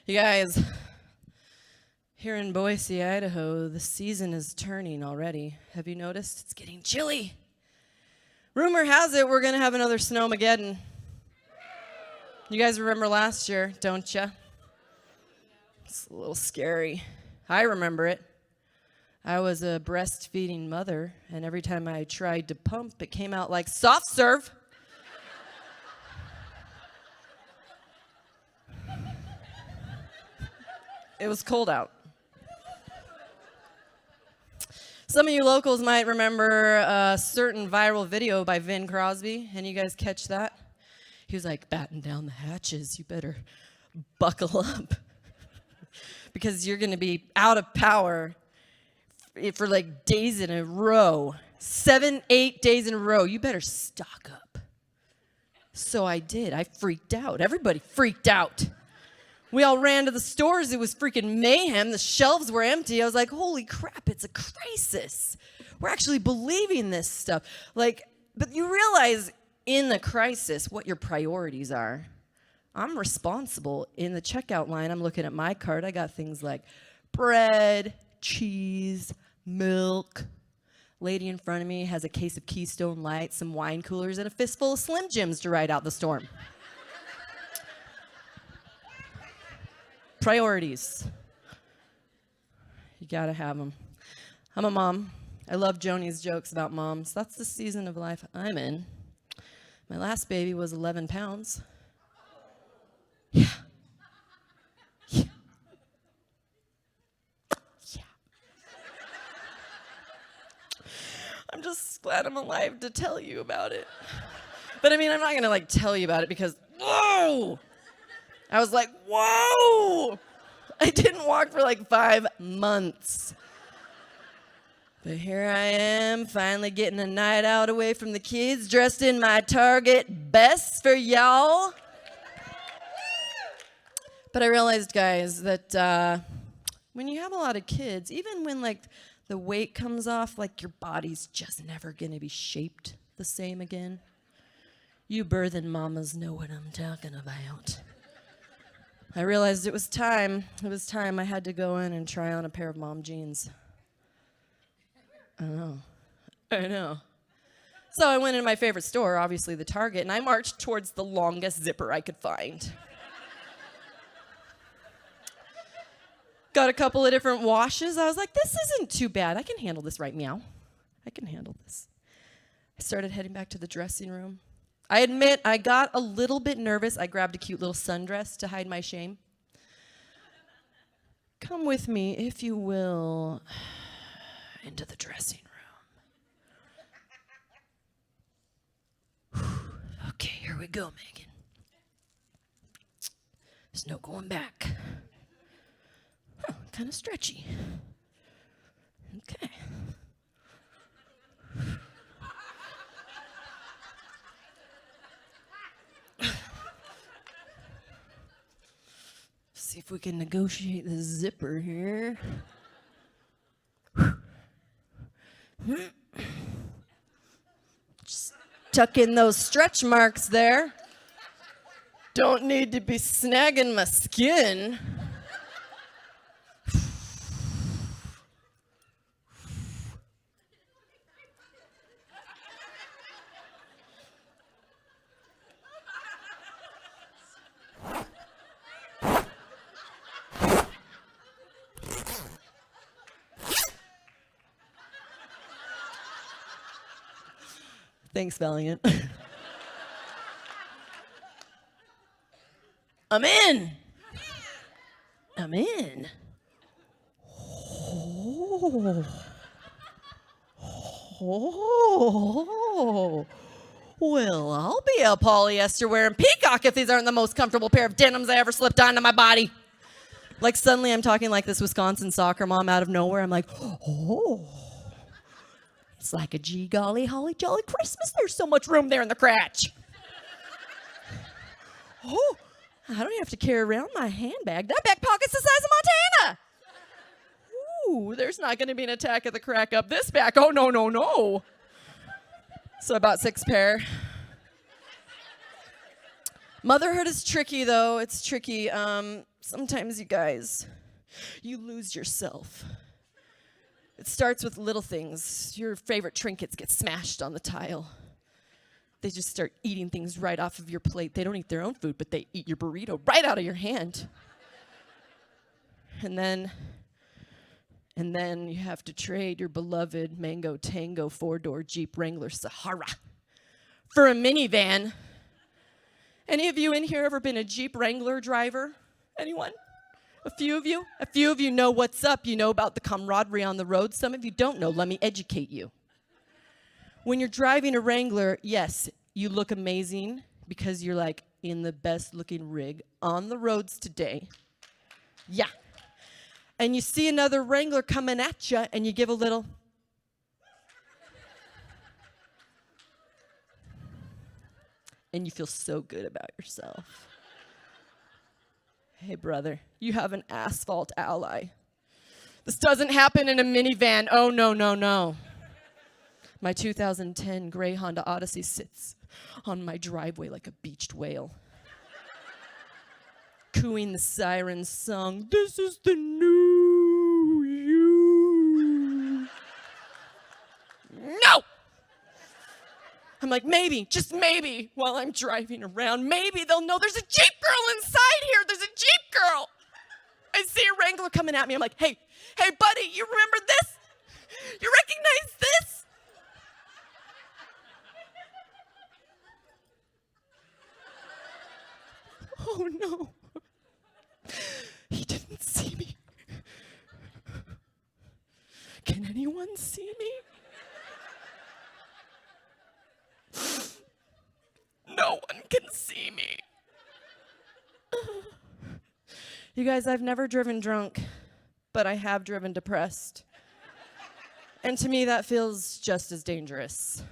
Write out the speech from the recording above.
You guys, here in Boise, Idaho, the season is turning already. Have you noticed? It's getting chilly. Rumor has it we're going to have another snowmageddon. You guys remember last year, don't you? It's a little scary. I remember it. I was a breastfeeding mother, and every time I tried to pump, it came out like soft serve. It was cold out. Some of you locals might remember a certain viral video by Vin Crosby. And you guys catch that? He was like, batten down the hatches. You better buckle up. Because you're going to be out of power for like days in a row. 7, 8 days in a row. You better stock up. So I did. I freaked out. Everybody freaked out. We all ran to the stores. It was freaking mayhem. The shelves were empty. I was like, holy crap, it's a crisis. We're actually believing this stuff. But you realize in the crisis what your priorities are. I'm responsible. In the checkout line, I'm looking at my cart. I got things like bread, cheese, milk. Lady in front of me has a case of Keystone Light, some wine coolers, and a fistful of Slim Jims to ride out the storm. Priorities. You gotta have them. I'm a mom. I love Joni's jokes about moms. That's the season of life I'm in. My last baby was 11 pounds. Yeah. Yeah. Yeah. I'm just glad I'm alive to tell you about it. But I mean, I'm not gonna tell you about it because, whoa! I was like, whoa! I didn't walk for 5 months. But here I am, finally getting a night out away from the kids, dressed in my Target best for y'all. But I realized, guys, that when you have a lot of kids, even when the weight comes off, your body's just never gonna be shaped the same again. You birthing mamas know what I'm talking about. I realized it was time. It was time I had to go in and try on a pair of mom jeans. I know. So I went into my favorite store, obviously the Target, and I marched towards the longest zipper I could find. Got a couple of different washes. I was like, this isn't too bad. I can handle this, right, meow? I can handle this. I started heading back to the dressing room. I admit I got a little bit nervous. I grabbed a cute little sundress to hide my shame. Come with me, if you will, into the dressing room. Okay, here we go, Megan. There's no going back. Kind of stretchy. Okay. See if we can negotiate the zipper here. Just tuck in those stretch marks there. Don't need to be snagging my skin. Thanks, Valiant. I'm in. Oh. Well, I'll be a polyester wearing peacock if these aren't the most comfortable pair of denims I ever slipped onto my body. Suddenly I'm talking like this Wisconsin soccer mom out of nowhere. I'm like, oh. It's like a gee golly holly jolly Christmas. There's so much room there in the crotch. Oh, I don't even have to carry around my handbag. That back pocket's the size of Montana. Ooh, there's not going to be an attack of the crack up this back. Oh, no. So I bought 6 pair. Motherhood is tricky, though. It's tricky. Sometimes, you guys, you lose yourself. It starts with little things. Your favorite trinkets get smashed on the tile. They just start eating things right off of your plate. They don't eat their own food, but they eat your burrito right out of your hand. And then you have to trade your beloved Mango Tango 4-door Jeep Wrangler Sahara for a minivan. Any of you in here ever been a Jeep Wrangler driver? Anyone? A few of you? A few of you know what's up. You know about the camaraderie on the road. Some of you don't know. Let me educate you. When you're driving a Wrangler, yes, you look amazing because you're like in the best looking rig on the roads today. Yeah. And you see another Wrangler coming at you and you give a little. And you feel so good about yourself. Hey, brother, you have an asphalt ally. This doesn't happen in a minivan. Oh, no, no, no. My 2010 gray Honda Odyssey sits on my driveway like a beached whale, cooing the siren song, "This is the new you." No! I'm like, maybe, just maybe, while I'm driving around, maybe they'll know there's a Jeep girl inside here. There's a Jeep girl. I see a Wrangler coming at me. I'm like, hey, buddy, you remember this? You recognize this? Oh, no. He didn't see me. Can anyone see me? No one can see me. You guys, I've never driven drunk, but I have driven depressed. And to me, that feels just as dangerous.